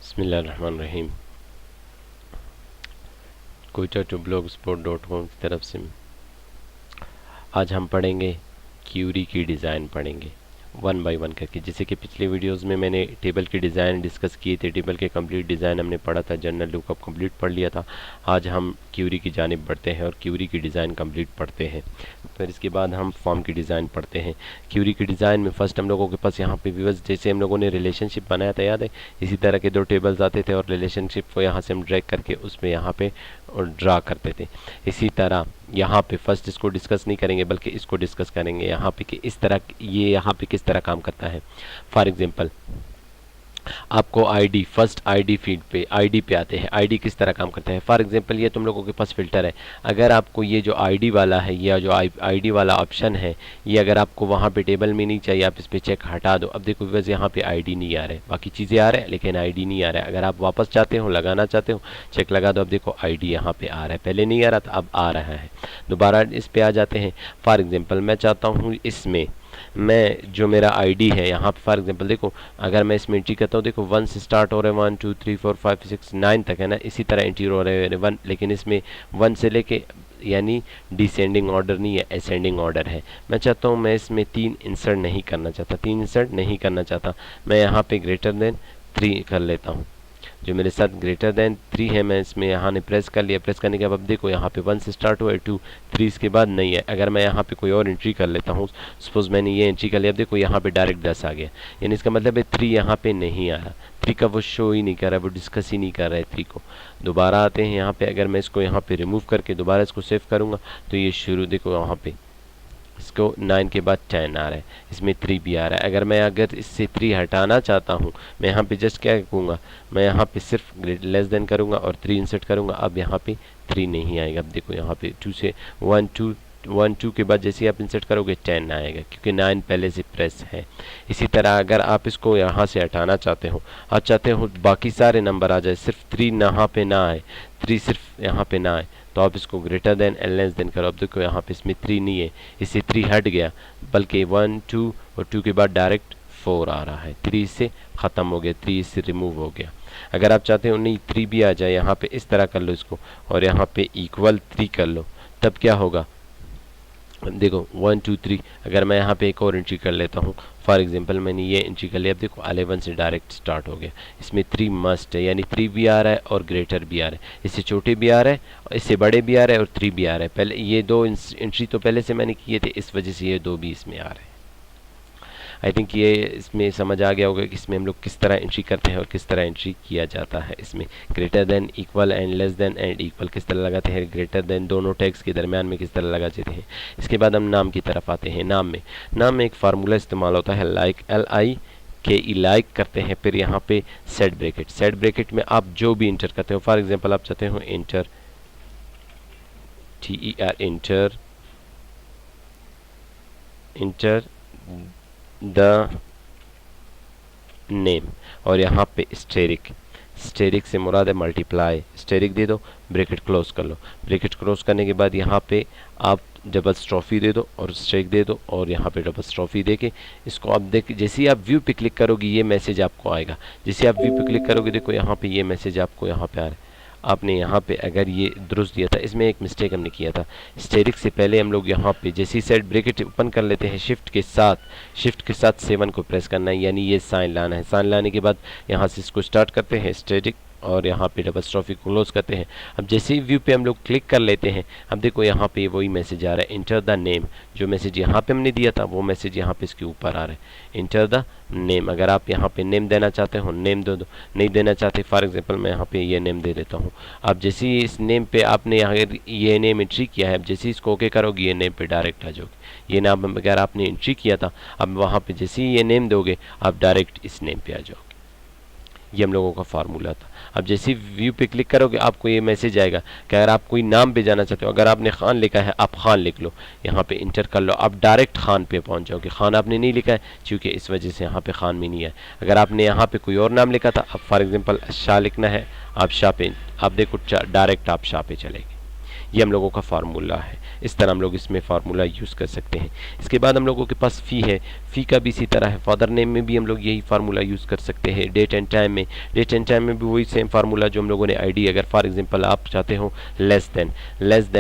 बिस्मिल्लाहिर्रहमानिर्रहीम। Quetta to blogspot.com की तरफ से आज हम पढ़ेंगे क्यूरी की डिज़ाइन पढ़ेंगे वन बाय वन करके। जैसे कि पिछले वीडियोस में मैंने टेबल की डिज़ाइन डिस्कस किए थे, टेबल के कंप्लीट डिज़ाइन हमने पढ़ा था, जनरल लुकअप कंप्लीट पढ़ लिया था। आज हम क्यूरी की जानिब बढ़ते हैं और क्यूरी की डिज़ाइन कंप्लीट पढ़ते हैं। फिर इसके बाद हम फॉर्म की डिज़ाइन पढ़ते हैं। क्यूरी की डिज़ाइन में फ़र्स्ट हम लोगों के पास यहाँ पे व्यूअर्स जैसे हम लोगों ने रिलेशनशिप बनाया था, याद है, इसी तरह के दो टेबल्स आते थे और रिलेशनशिप को यहाँ से हम ड्रैग करके उसमें यहाँ पे और ड्रा करते थे। इसी तरह यहाँ पे फर्स्ट इसको डिस्कस नहीं करेंगे बल्कि इसको डिस्कस करेंगे यहाँ पे कि इस तरह ये यहाँ पे किस तरह काम करता है। फॉर एग्जांपल आपको आईडी फर्स्ट आईडी फील्ड पे आईडी पे आते हैं, आईडी किस तरह काम करता है। फॉर एग्जांपल ये तुम लोगों के पास फिल्टर है, अगर आपको ये जो आईडी वाला है या जो आईडी वाला ऑप्शन है ये अगर आपको वहाँ पे टेबल में नहीं चाहिए, आप इस पर चेक हटा दो। अब देखो बस यहाँ पे आईडी नहीं आ रहा है, बाकी चीज़ें आ रहे हैं लेकिन आईडी नहीं आ रहा है। अगर आप वापस चाहते हो लगाना चाहते हो चेक लगा दो, अब देखो आईडी यहाँ पे आ रहा है, पहले नहीं आ रहा था अब आ रहा है। दोबारा इस पे आ जाते हैं। फॉर एग्जांपल मैं चाहता हूँ इसमें मैं जो मेरा आईडी है यहाँ पे फॉर एग्जांपल देखो अगर मैं इसमें एंट्री करता हूँ, देखो 1 से स्टार्ट हो रहे हैं, 1 2 3 4 5 6 9 तक है ना, इसी तरह एंट्री हो रहे हैं 1, लेकिन इसमें 1 से लेके यानी डिसेंडिंग ऑर्डर नहीं है, असेंडिंग ऑर्डर है। मैं चाहता हूँ मैं इसमें 3 इंसर्ट नहीं करना चाहता, 3 इंसर्ट नहीं करना चाहता, मैं यहाँ पे ग्रेटर देन 3 कर लेता हूँ। जो मेरे साथ ग्रेटर देन 3 है मैं इसमें यहाँ ने प्रेस कर लिया, प्रेस करने के बाद देखो यहाँ पे 1 से स्टार्ट हुआ है, 2 3 इसके बाद नहीं है। अगर मैं यहाँ पे कोई और एंट्री कर लेता हूँ, सपोज मैंने ये एंट्री कर लिया, अब देखो यहाँ पे डायरेक्ट 10 आ गया, यानी इसका मतलब है 3 यहाँ पे नहीं आ रहा, 3 का वो शो ही नहीं कर रहा है, वो डिस्कस ही नहीं कर रहा है 3 को। दोबारा आते हैं यहाँ पे, अगर मैं इसको यहाँ पे रिमूव करके दोबारा इसको सेव करूँगा तो ये शुरू देखो यहाँ पे इसको 9 के बाद 10 आ रहा है, इसमें 3 भी आ रहा है। अगर इससे 3 हटाना चाहता हूँ मैं यहाँ पे जस्ट क्या करूँगा, मैं यहाँ पे सिर्फ लेस देन करूँगा और 3 इंसर्ट करूँगा, अब यहाँ पे 3 नहीं आएगा। अब देखो यहाँ पे 2 से 1 2 के बाद जैसे आप इंसर्ट करोगे 10 आएगा क्योंकि 9 पहले से प्रेस है। इसी तरह अगर आप इसको यहाँ से हटाना चाहते हो, आप चाहते हो बाकी सारे नंबर आ जाए, सिर्फ 3 यहाँ पे ना आए, 3 सिर्फ यहाँ पे ना आए, तो आप इसको greater than and less than करो। अब देखो यहाँ पे इसमें 3 नहीं है, इससे 3 हट गया, बल्कि 1 2 और 2 के बाद डायरेक्ट 4 आ रहा है, 3 से ख़त्म हो गया, 3 इससे रिमूव हो गया। अगर आप चाहते हो नहीं 3 भी आ जाए, यहाँ पे इस तरह कर लो इसको और यहाँ पे इक्वल 3 कर लो, तब क्या होगा देखो 1 2 3। अगर मैं यहाँ पे एक और एंट्री कर लेता हूँ, फॉर एग्जांपल मैंने ये एंट्री कर लिया, अब देखो 11 से डायरेक्ट स्टार्ट हो गया, इसमें 3 मस्ट है, यानी 3 भी आ रहा है और ग्रेटर भी आ रहा है, इससे छोटे भी आ रहा है, इससे बड़े भी आ रहा है और 3 भी आ रहा है। पहले ये दो एंट्री तो पहले से मैंने किए थे, इस वजह से ये 2 भी इसमें आ रहे हैं। आई थिंक ये इसमें समझ आ गया होगा कि इसमें हम लोग किस तरह एंट्री करते हैं और किस तरह एंट्री किया जाता है। इसमें greater than, equal and less than and equal किस तरह लगाते हैं, ग्रेटर देन दोनों टैग्स के दरमियान में किस तरह लगाते हैं। इसके बाद हम नाम की तरफ आते हैं। नाम में एक फार्मूला इस्तेमाल होता है लाइक, LIKE लाइक करते हैं, फिर यहाँ पे सेट ब्रैकेट, सेट ब्रैकेट में आप जो भी इंटर करते हो, फॉर एग्जाम्पल आप चाहते हो इंटर इंटर द नेम और यहाँ पे स्टेरिक से मुराद है मल्टीप्लाई, स्टेरिक दे दो, ब्रैकेट क्लोज कर लो। ब्रैकेट क्लोज करने के बाद यहाँ पे आप डबल स्ट्रॉफी दे दो और स्ट्रेक दे दो और यहाँ पे डबल स्ट्रॉफी दे के इसको आप देख, जैसे ही आप व्यू पे क्लिक करोगे ये मैसेज आपको आएगा, जैसे आप व्यू पे क्लिक करोगे देखो यहाँ पे ये मैसेज आपको यहाँ पे आ रहा है। आपने यहाँ पे अगर ये दुरुस्त दिया था, इसमें एक मिस्टेक हमने किया था, स्टेरिक से पहले हम लोग यहाँ पे जैसे ही सेट ब्रैकेट ओपन कर लेते हैं शिफ्ट के साथ 7 को प्रेस करना है, यानी ये साइन लाना है। साइन लाने के बाद यहाँ से इसको स्टार्ट करते हैं स्टेरिक और यहाँ पे डबल स्ट्रॉफी क्लोज करते हैं। अब जैसे ही व्यू पे हम लोग क्लिक कर लेते हैं, अब देखो यहाँ पे वही मैसेज आ रहा है, इंटर द नेम। जो मैसेज यहाँ पे हमने दिया था वो मैसेज यहाँ पे इसके ऊपर आ रहा है, इंटर द नेम। अगर आप यहाँ पे नेम देना चाहते हो नेम दे दो, नहीं देना चाहते फॉर एग्जांपल मैं यहाँ पे ये नेम दे देता हूँ। अब जैसे ही इस नेम पे आपने यहाँ ये नेम एंट्री किया है, अब जैसे ही इसको ओके करोगे ये नेम पे डायरेक्ट आ जाओगे। ये नाम अगर आपने एंट्री किया था, अब वहाँ पे जैसे ही ये नेम दोगे आप डायरेक्ट इस नेम पे आ जाओगे। ये हम लोगों का फार्मूला था। अब जैसे व्यू पे क्लिक करोगे आपको ये मैसेज आएगा कि अगर आप कोई नाम पे जाना चाहते हो, अगर आपने खान लिखा है आप खान लिख लो, यहाँ पे इंटर कर लो, आप डायरेक्ट खान पे पहुँच जाओगे। खान आपने नहीं लिखा है क्योंकि इस वजह से यहाँ पे खान में नहीं है। अगर आपने यहाँ पे कोई और नाम लिखा था, अब फॉर एग्जांपल शाह लिखना है, आप शाह पे, आप देखो डायरेक्ट आप शाह पे चलेंगे। ये हम लोगों का फार्मूला है। इस तरह हम लोग इसमें फार्मूला यूज़ कर सकते हैं। इसके बाद हम लोगों के पास फ़ी है। फ़ी का भी इसी तरह है। फादर नेम में भी हम लोग यही फार्मूला यूज़ कर सकते हैं। डेट एंड टाइम में, डेट एंड टाइम में भी वही सेम फार्मूला जो हम लोगों ने आईडी, अगर फॉर एग्जांपल आप चाहते हो लेस देन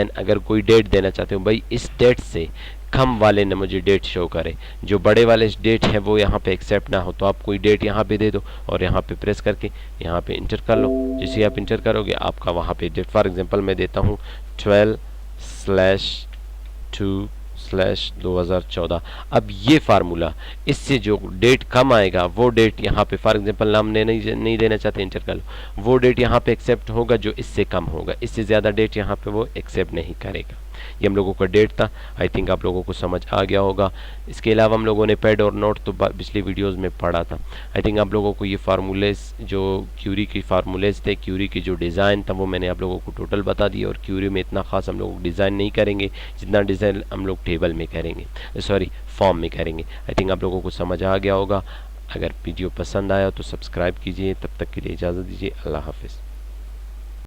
अगर कोई डेट देना चाहते हो, भाई इस डेट से कम वाले ने मुझे डेट शो करे, जो बड़े वाले डेट है वो यहाँ पे एक्सेप्ट ना हो, तो आप कोई डेट यहाँ पे दे दो और यहाँ पे प्रेस करके यहाँ पे इंटर कर लो। जैसे आप इंटर करोगे आपका वहाँ पे डेट, फॉर एग्जांपल मैं देता हूँ 12/2/2014। अब ये फार्मूला, इससे जो डेट कम आएगा वो डेट यहाँ पे, फॉर एग्जांपल नाम ने नहीं देना चाहते, इंटर कर लो, वो डेट यहाँ पे एक्सेप्ट होगा जो इससे कम होगा, इससे ज़्यादा डेट यहाँ पे वो एक्सेप्ट नहीं करेगा। ये हम लोगों का डेट था। आई थिंक आप लोगों को समझ आ गया होगा। इसके अलावा हम लोगों ने पैड और नोट तो पिछली वीडियोस में पढ़ा था। आई थिंक आप लोगों को ये फार्मूलेज जो क्यूरी की फार्मूलेज थे, क्यूरी की जो डिज़ाइन था वो मैंने आप लोगों को टोटल बता दिया। और क्यूरी में इतना खास हम लोग डिज़ाइन नहीं करेंगे जितना डिज़ाइन हम लोग टेबल में करेंगे, सॉरी फॉर्म में करेंगे। आई थिंक आप लोगों को समझ आ गया होगा। अगर वीडियो पसंद आया तो सब्सक्राइब कीजिए। तब तक के लिए इजाज़त दीजिए। अल्लाह हाफिज़।